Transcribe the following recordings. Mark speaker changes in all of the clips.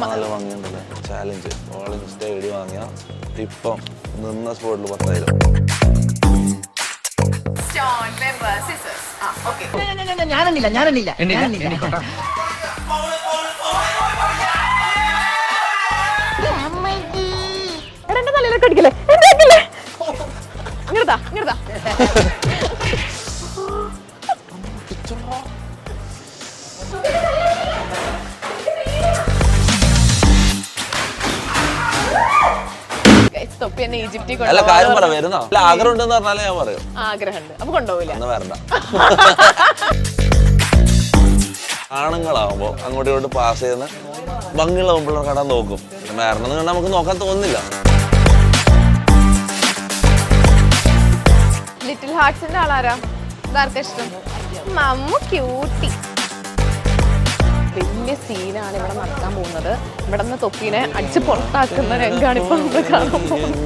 Speaker 1: നല്ല ഭംഗിയുണ്ടല്ലേ challenge all insta ID വാങ്ങിയ ഇപ്പം നിന്ന സ്പോട്ടിൽ 10,000.
Speaker 2: ഞാനെണ്ണില്ല
Speaker 3: എന്റെ തലയിലൊക്കെ അടിക്കല്ലേ ഇങ്ങനത്താ
Speaker 1: അല്ല കാര്യം പറ വരുന്നോ അല്ല ആഗ്രഹം ഉണ്ടെന്ന് പറഞ്ഞാലേ ഞാൻ പറയും
Speaker 3: ആഗ്രഹമുണ്ട് അപ്പൊ കൊണ്ടുപോകില്ല
Speaker 1: എന്നാ വരണ്ട. ആണുങ്ങളാവുമ്പോ അങ്ങോട്ടും ഇങ്ങോട്ട് പാസ് ചെയ്യുന്ന ഭംഗിയുള്ള മുമ്പിലുള്ള കടാൻ നോക്കും വരണമെന്ന് കണ്ടാൽ നമുക്ക് നോക്കാൻ തോന്നുന്നില്ല.
Speaker 3: ലിറ്റിൽ ഹാർട്സിന്റെ ആളാരാ ഇതാർക്കാ ഇഷ്ടം നമ്മ ക്യൂട്ടി വലിയ സീനാണ് ഇവിടെ നടക്കാൻ പോകുന്നത് ഇവിടെ നിന്ന് തൊപ്പീനെ അടിച്ച് പുറത്താക്കുന്ന രംഗാണ് ഇപ്പൊ നമ്മൾ കാണാൻ പോകുന്നത്.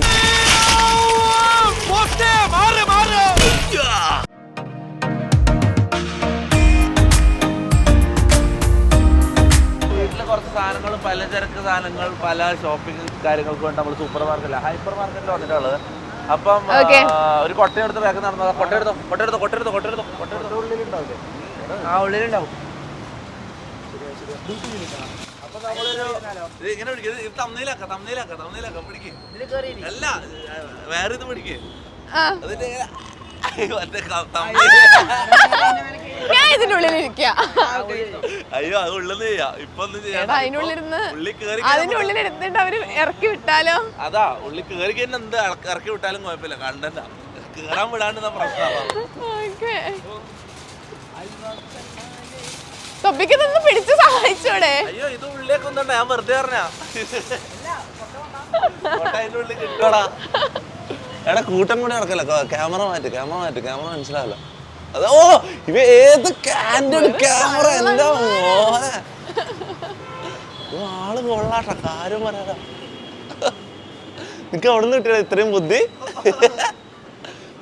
Speaker 1: വീട്ടിലെ കുറച്ച് സാധനങ്ങൾ പലചരക്ക് സാധനങ്ങൾ പല ഷോപ്പിംഗ് കാര്യങ്ങൾക്ക് വേണ്ടി നമ്മൾ സൂപ്പർ മാർക്കറ്റില്ല ഹൈപ്പർ മാർക്കറ്റിൽ വന്നിട്ടുള്ളത്. അപ്പം ഒരു കൊട്ടയെടുത്ത് വേഗം നടന്നത് കൊട്ടയെടുത്തോ ആ ഉള്ളിലുണ്ടാവും. അപ്പൊ നമ്മളൊരു ഇങ്ങനെ പിടിക്കുക തമ്മിലാക്ക പിടിക്കേ അല്ല വേറെ ഇത് പിടിക്കേ അതിന്റെ
Speaker 3: ഞാൻ ഇതിനുള്ളിൽ ഇരിക്കുക
Speaker 1: അയ്യോ അത് ഉള്ളത് ചെയ്യാം ഇപ്പൊ
Speaker 3: അതിനുള്ളിലിരുന്ന് അതിനുള്ളിൽ എടുത്തിട്ട് അവര് ഇറക്കി വിട്ടാലോ
Speaker 1: അതാ ഉള്ളിൽ കേറി കഴിഞ്ഞാൽ എന്ത് ഇറക്കി വിട്ടാലും കുഴപ്പമില്ല കണ്ടന്റാ കേറാൻ വിടാണ്ട് പ്രശ്നമാണ്.
Speaker 3: തൊപ്പിക്ക് നിന്ന് പിടിച്ച് സഹായിച്ചോടെ
Speaker 1: അയ്യോ ഇത് ഉള്ളിലേക്ക് ഒന്നുണ്ട ഞാൻ വെറുതെ പറഞ്ഞാ അതിന്റെ ഉള്ളിൽ കിട്ടോടാ എടാ കൂട്ടം കൂടെ നടക്കല്ല ക്യാമറ മാറ്റ് മനസ്സിലാവില്ല അത് ഓ ഇവ ഏത് കാൻഡിഡ് ക്യാമറ എന്താ മോനെ ആള് കൊള്ളാട്ട കാര്യം പറയാ നിനക്ക് അവിടെ നിന്ന് കിട്ടിയ ഇത്രയും ബുദ്ധി.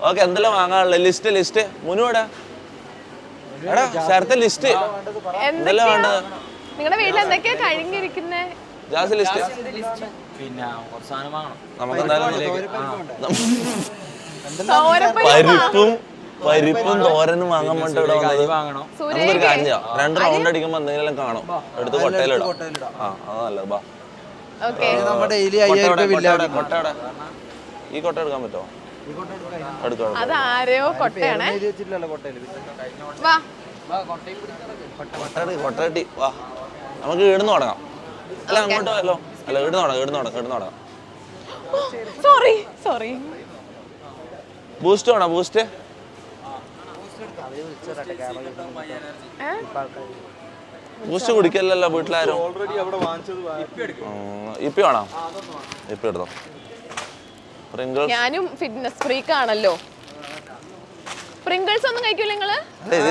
Speaker 1: ഓക്കെ എന്തെല്ലാം വാങ്ങാനുള്ള ലിസ്റ്റ് മുന്നോടാ എടാ ശരത്തെ ലിസ്റ്റ് എന്തെല്ലാം വേണ്ടത്
Speaker 3: നിങ്ങളുടെ വീട്ടിൽ എന്തൊക്കെയാ കഴിഞ്ഞിരിക്കുന്നേ
Speaker 1: ജാസ് ലിസ്റ്റ്
Speaker 2: പിന്നെ കുറച്ച് സാധനം വാങ്ങണം
Speaker 1: നമുക്ക് എന്തായാലും പരിപ്പും തോരനും വാങ്ങാൻ വേണ്ടി ഇവിടെ വന്നത്. നമുക്കൊരു കാര്യം ചെയ്യാം 2 റൗണ്ട് അടിക്കുമ്പോ എന്തെങ്കിലും കാണും എടുത്ത് കൊട്ടയിലിടാം. ആ അത് നല്ലത് ബാ കൊട്ടയുടെ ഈ കൊട്ട എടുക്കാൻ പറ്റുമോ
Speaker 3: അതാരോ കൊട്ടയാണേ
Speaker 1: കൊട്ടട്ടി വാ നമുക്ക് ഇടുന്ന് തുടങ്ങാം അല്ല അങ്ങോട്ട് അല്ലോ അല്ല ഇടുന്ന് തുടങ്ങാം.
Speaker 3: സോറി
Speaker 1: ബൂസ്റ്റ് വേണോ ബൂസ്റ്റ് കുടിക്കല്ലോ വീട്ടിലാരും ഇപ്പി വേണോ ഇപ്പി എടുത്തോ.
Speaker 3: ഞാനും ഫിറ്റ്നസ് ഫ്രീക്ക് ആണല്ലോ. പ്രിങ്കിൾസ് ഒന്നും കഴിക്കൂല നിങ്ങള്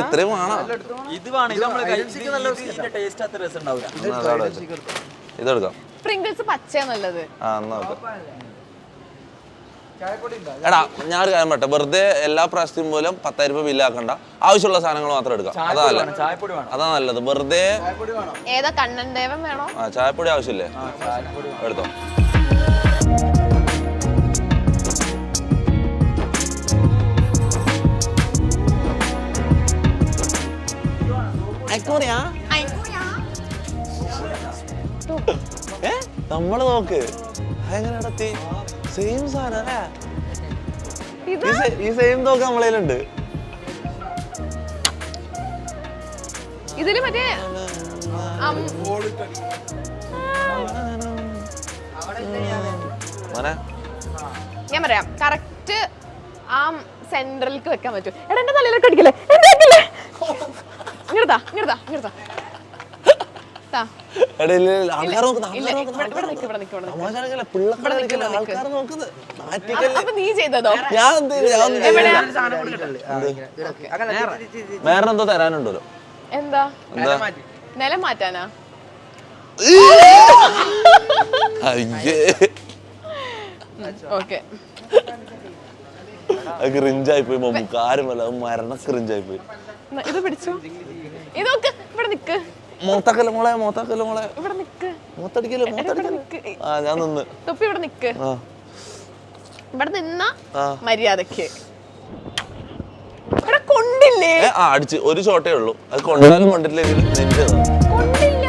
Speaker 1: ഇത്രയും ഇതെടുക്കാം.
Speaker 3: പ്രിങ്കിൾസ് പച്ചയാ നല്ലത്.
Speaker 1: എടാ ഞാനൊരു കാര്യം പറ്റേ വെറുതെ എല്ലാ പ്രാവശ്യവും പോലും 10,000 രൂപ ബില്ലാക്കണ്ട ആവശ്യമുള്ള സാധനങ്ങൾ മാത്രം എടുക്കാം. അതാ നല്ലത്. വെറുതെ
Speaker 3: ഏതാ കണ്ണൻ ദേവൻ വേണോ?
Speaker 1: ആ ചായപ്പൊടി ആവശ്യമില്ലേ എടുത്തോ. നമ്മള് നോക്ക് എങ്ങനെ നടത്തി സെയിം സാധനം ഈ സെയിം തോക്ക് നമ്മളതിലുണ്ട്.
Speaker 3: ഇതില് മറ്റേ ഞാൻ പറയാം കറക്റ്റ് ആ സെന്ററിലേക്ക് വെക്കാൻ പറ്റും. എടാ എന്റെ തലയിലൊക്കെ അടിക്കല്ലേ ഇങ്ങനത്താ നീ ചെയ്തതോ?
Speaker 1: വേറെന്തോ തരാനുണ്ടല്ലോ.
Speaker 3: എന്താ നിലം മാറ്റാനാ? ഓക്കെ
Speaker 1: ക്രിഞ്ചായി പോയി മമ്മൂക്ക് ആരുമല്ല മരണ ക്രിഞ്ചായി പോയി.
Speaker 3: ഇത് പിടിച്ചു ഇതൊക്കെ ഇവിടെ നിക്ക്
Speaker 1: മോത്തക്കല്ല മോളെ
Speaker 3: ഇവിടെ നിക്ക്
Speaker 1: മൂത്തടിക്കല്ലേ ആ ഞാൻ നിന്ന്
Speaker 3: തൊപ്പി ഇവിടെ നിക്ക്. ഇവിടെ നിന്ന മര്യാദക്ക് ഇവിടെ കൊണ്ടില്ലേ?
Speaker 1: അടിച്ച് ഒരു ഷോട്ടേ ഉള്ളൂ. അത് കൊണ്ടാലും കൊണ്ടിട്ടില്ലെങ്കിൽ നിന്റെ
Speaker 3: കൊണ്ടില്ല.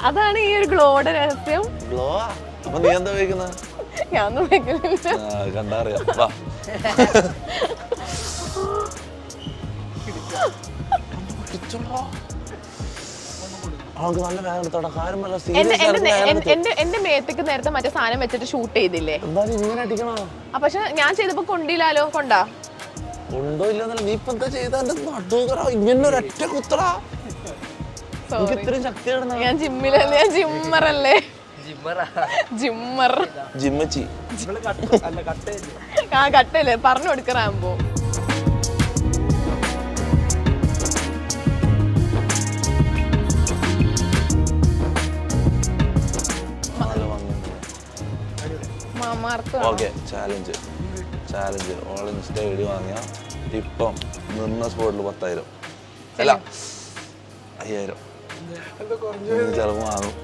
Speaker 3: അതാണ് ഈ ഒരു ഗ്ലോയുടെ രഹസ്യം.
Speaker 1: അപ്പൊ നീ എന്താ ഉപയോഗിക്കുന്നത്?
Speaker 3: ഞാനൊന്നും ഉപയോഗിക്കുന്നില്ല.
Speaker 1: കണ്ടറിയാം.
Speaker 3: എന്റെ മേത്തേക്ക് നേരത്തെ മറ്റേ സാധനം വെച്ചിട്ട് ഷൂട്ട് ചെയ്തില്ലേ? പക്ഷെ ഞാൻ ചെയ്തപ്പോ കൊണ്ടില്ലാലോ. കൊണ്ടാ
Speaker 1: ഉണ്ടോ ഇല്ലെന്നല്ല, നീ ഇപ്പൊ എന്താ ചെയ്ത? ഇങ്ങനെ ഒരൊറ്റ കുത്തടാ. ഇത്രയും ശക്തിയാണ്.
Speaker 3: ഞാൻ ജിമ്മിലല്ലേ, ഞാൻ ജിമ്മറല്ലേ. ജിമ്മർ
Speaker 1: ജിമ്മച്ചി
Speaker 3: ആ കട്ടല്ലേ പറഞ്ഞു കൊടുക്കറാകുമ്പോ.
Speaker 1: ചാലഞ്ച് ഓൾ ഇൻസ്റ്റ ഐഡി വാങ്ങിയ ഇപ്പം നിന്ന സ്പോട്ടിൽ 10,000 അല്ല 5,000 ചിലപ്പോൾ വാങ്ങും.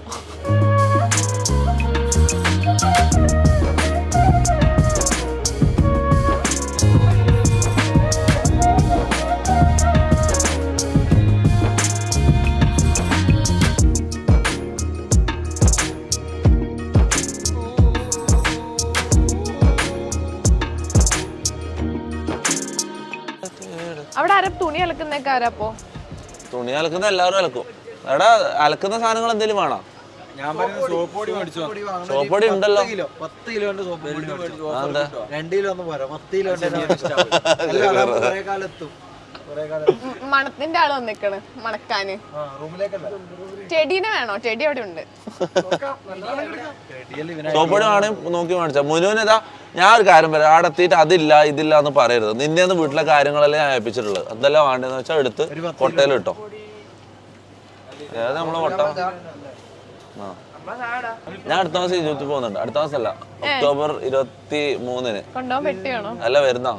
Speaker 3: അവിടെ ആരാ തുണി അലക്കുന്നൊക്കെ? ആരാപ്പോ
Speaker 1: തുണി അലക്കുന്ന? എല്ലാവരും അലക്കും. എടാ അലക്കുന്ന സാധനങ്ങൾ എന്തെങ്കിലും വേണോ? സോപ്പ് പൊടി ഉണ്ടല്ലോ.
Speaker 2: 10 കിലോന്റെ സോപ്പ് പൊടി മേടിച്ചു. 2 കിലോ ഒന്നും പോരാ, 10 കിലോന്റെ
Speaker 3: മണത്തിന്റെ ആള് വന്നിക്കണ് മണക്കാന്. ചെടീനെ വേണോ? ചെടി അവിടെ ഉണ്ട്.
Speaker 1: സോപ്പ് പൊടി വേണമെങ്കിൽ നോക്കി മേടിച്ചാ. മുനുവിനിതാ ഞാൻ ഒരു കാര്യം പറയാം, അവിടെ എത്തിയിട്ട് അതില്ല ഇതില്ല എന്ന് പറയരുത്. നിന്നെ വീട്ടിലെ കാര്യങ്ങളെല്ലാം ഞാൻ ഏൽപ്പിച്ചിട്ടുള്ളത്. എന്തെല്ലാം വേണ്ടതെന്ന് വെച്ചാൽ എടുത്ത് കൊട്ടയിൽ ഇട്ടോ. ഏതാ നമ്മളെ കൊട്ട? ഞാൻ അടുത്ത മാസം ഈജിപ്തിൽ പോകുന്നുണ്ട്. അടുത്ത മാസമല്ല, ഒക്ടോബർ 23-ന്.
Speaker 3: കൊണ്ടുപോകാൻ പറ്റിയാണോ?
Speaker 1: അല്ല വരുന്നോ?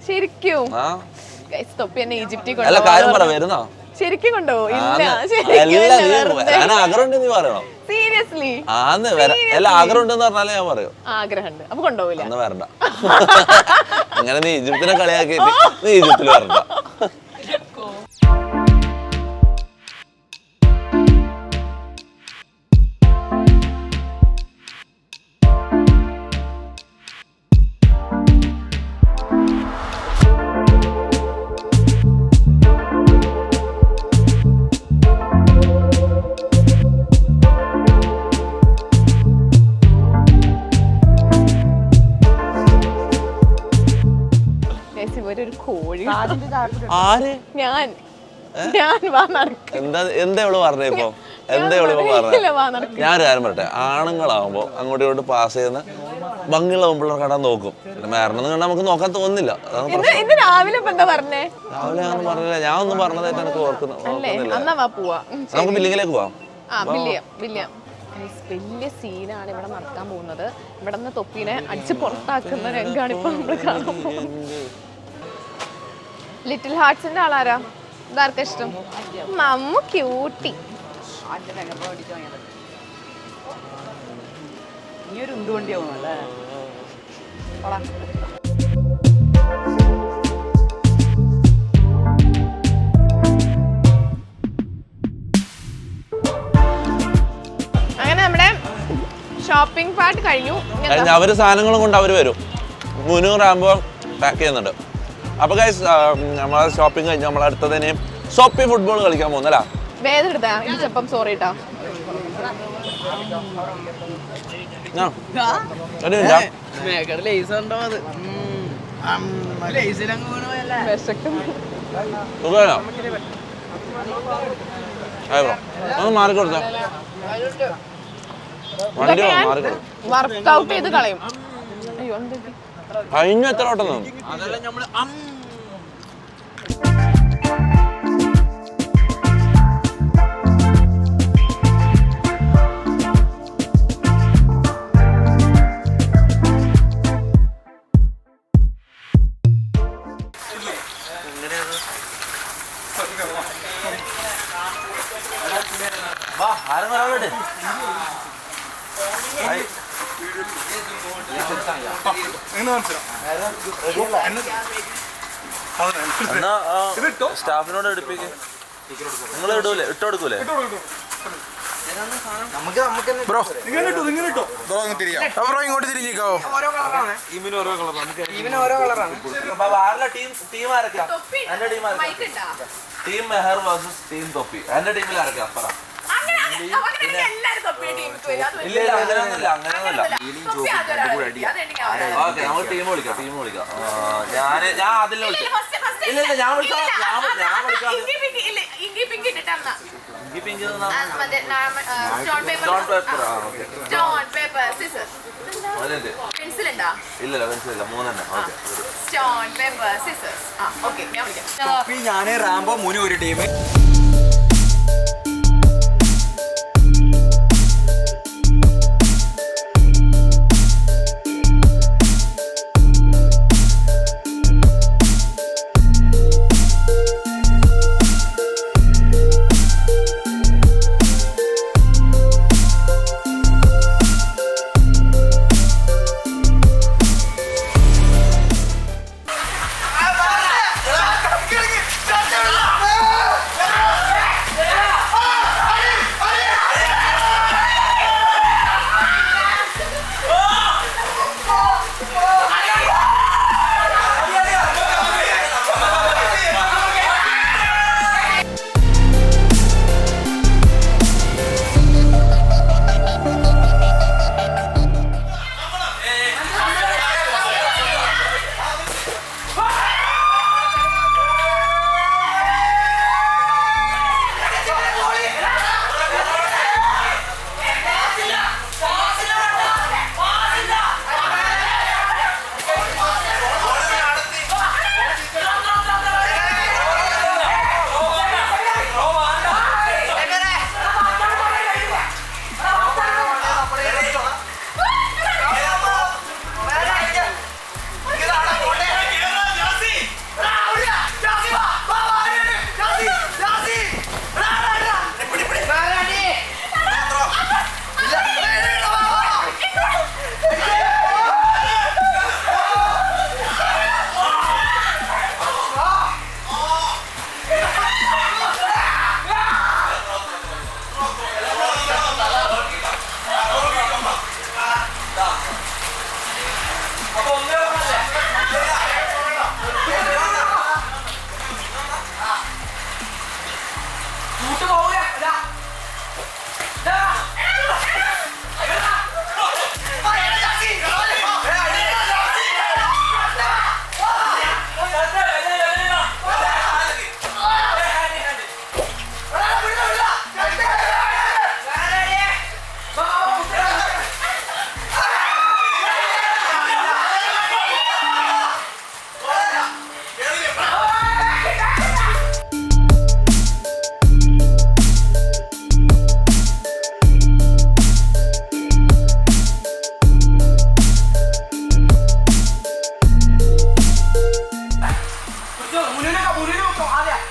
Speaker 3: ശരിക്കും?
Speaker 1: അല്ല കാര്യം പറ, വരുന്നോ?
Speaker 3: ശരിക്കും കൊണ്ടുപോകും?
Speaker 1: ഞാൻ ആഗ്രഹമുണ്ട് നീ പറയണം.
Speaker 3: സീരിയസ്ലി?
Speaker 1: അല്ല ആഗ്രഹമുണ്ടെന്ന് പറഞ്ഞാലേ ഞാൻ പറയൂ.
Speaker 3: ആഗ്രഹമുണ്ട്, അപ്പൊ കൊണ്ടുപോകില്ല.
Speaker 1: അന്ന് വരണ്ട. അങ്ങനെ നീ ഈജിപ്തിനെ കളിയാക്കിയിട്ട് നീ ഈജിപ്തിൽ വരണ്ട.
Speaker 3: ഒരു കോഴി.
Speaker 1: ആര്?
Speaker 3: ഞാൻ
Speaker 1: എന്താ ഇവള് പറഞ്ഞ ഇപ്പൊ? എന്താ ഇവള് ഇപ്പൊ പറഞ്ഞ? ഞാനൊരു കാര്യം പറയട്ടെ, ആണുങ്ങളാവുമ്പോ അങ്ങോട്ടും ഇങ്ങോട്ട് പാസ് ചെയ്യുന്ന ഭംഗിയുള്ള പെൺപിള്ളേർ കണ്ടാൻ നോക്കും. മരണം കണ്ടാൽ നമുക്ക് നോക്കാൻ തോന്നുന്നില്ല.
Speaker 3: രാവിലെ പറഞ്ഞേ?
Speaker 1: രാവിലെ ഞാൻ പറഞ്ഞില്ല, ഞാൻ ഒന്നും പറഞ്ഞതായിട്ട് എനിക്ക് ഓർക്കുന്നില്ല. നമുക്ക് ബില്ലിങ്ങിലേക്ക് പോവാം.
Speaker 3: വലിയ സീനാണ് ഇവിടെ നടക്കാൻ പോകുന്നത്. ഇവിടെ നിന്ന് തൊപ്പീനെ അടിച്ച് പുറത്താക്കുന്ന രംഗാണ് ഇപ്പൊ നമ്മൾ കാണാൻ പോകുന്നത്. ലിറ്റിൽ ഹാർട്സിന്റെ ആളാരാ? ഇതാർക്കാ ഇഷ്ടം? മമ്മു ക്യൂട്ടി. അങ്ങനെ നമ്മുടെ ഷോപ്പിംഗ് പാർട്ട് കഴിഞ്ഞു.
Speaker 1: അവര് സാധനങ്ങളും കൊണ്ട് അവര് വരും. മുന്നൂറാകുമ്പോൾ പാക്ക് ചെയ്യുന്നുണ്ട്. അപ്പൊ ഗൈസ് നമ്മളെ ഷോപ്പിംഗ് കഴിഞ്ഞ് നമ്മൾ അടുത്തതിന് ഷോപ്പി ഫുട്ബോൾ കളിക്കാൻ പോകുന്നല്ലേ?
Speaker 3: സോറി ട്ടാ.
Speaker 1: മാറിക്കൊടുത്ത വണ്ടി മാറിക്കൊടുത്തു.
Speaker 3: വർക്ക്ഔട്ട് ചെയ്ത് കളയും. അയ്യോ
Speaker 1: കഴിഞ്ഞ എത്ര ഓട്ടം? ആരും ഒരാളോട് എന്നാ സ്റ്റാഫിനോട് എടുപ്പിക്ക്. നിങ്ങൾ ഇടൂലേ? ഇട്ട് കൊടുക്കൂലേ?
Speaker 4: ബ്രോ ഇങ്ങോട്ട് തിരിഞ്ഞിക്കോ.
Speaker 1: ടീം ആരൊക്കെയാ? എന്റെ ടീം ആരൊക്കെയാ? ടീം മെഹർ വേഴ്സസ് ടീം തൊപ്പി. എന്റെ ടീമിൽ ആരൊക്കെയാ? പറ. ഇല്ല അങ്ങനെയൊന്നുമില്ല, അങ്ങനെയൊന്നുമില്ല. ഓക്കെ, നമുക്ക് ടീം വിളിക്കാം. ഞാൻ അതിൽ വിളിക്കാം. ഇല്ല ഞാൻ വിളിക്കാം. ഇല്ല പെൻസിലില്ല, 3 തന്നെ.
Speaker 2: ഞാന് റാംബോ മുനു ഒരു ടീം. ആദ്യം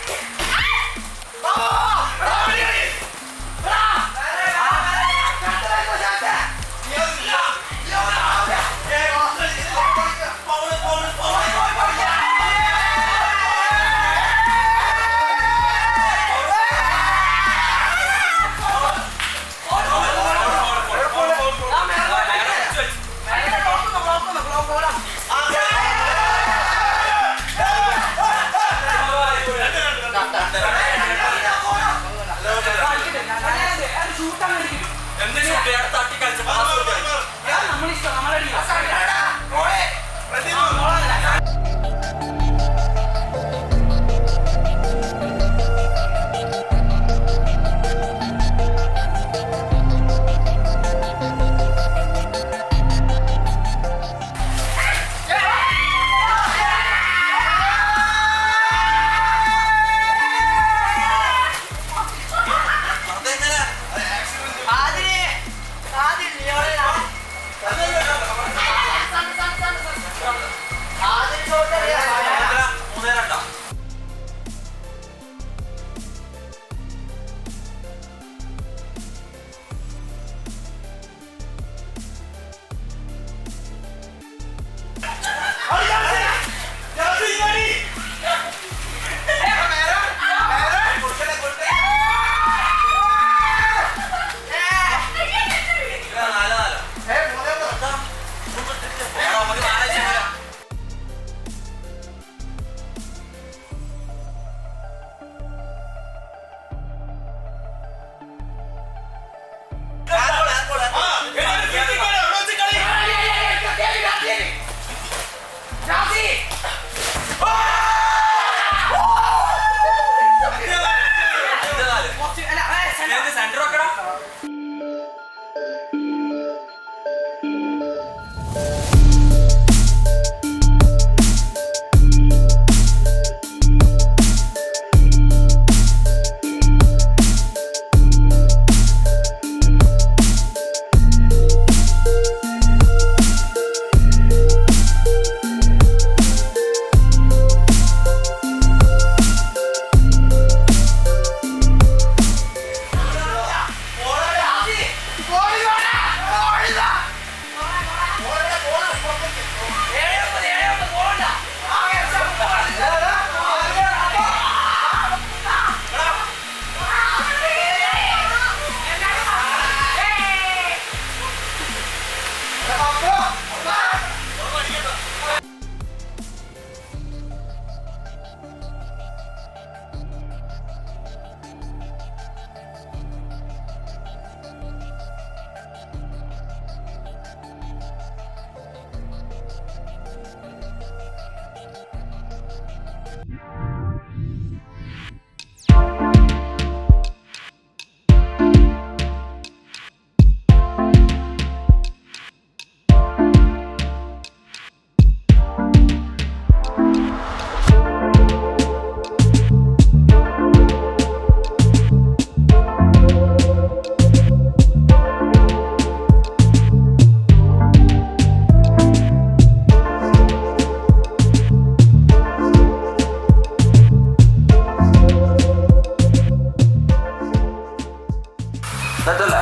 Speaker 1: സെറ്റല്ല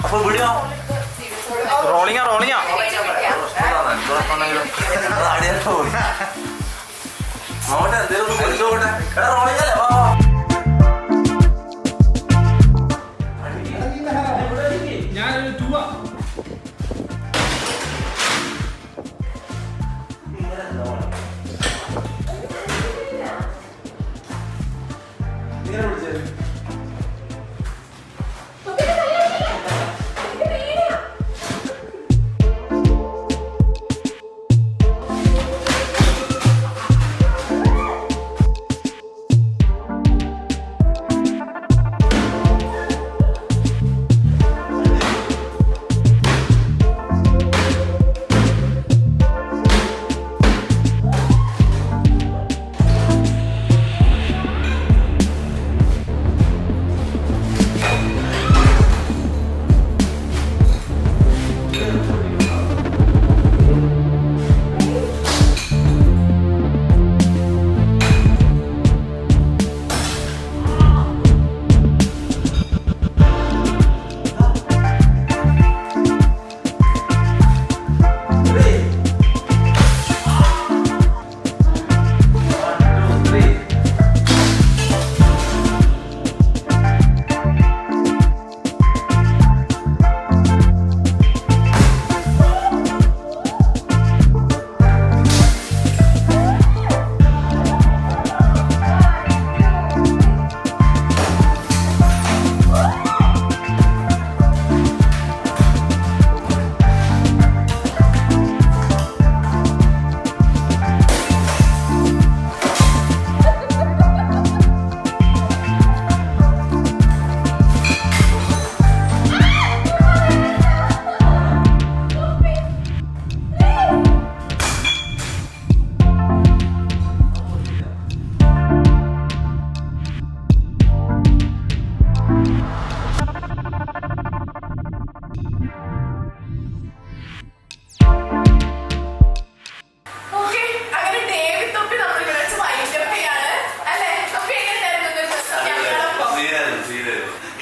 Speaker 1: അപ്പൊ വീഡിയോ
Speaker 4: റോളിങ്ങാ
Speaker 1: നോട്ടെ എന്തേലും നോട്ടെ റോളിങ്ങല്ലേ വാ
Speaker 4: ഞാനൊരു ടൂവാ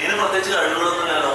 Speaker 1: ഇതിന് പ്രത്യേകിച്ച് കഴിവുകളൊന്നും ഇല്ലല്ലോ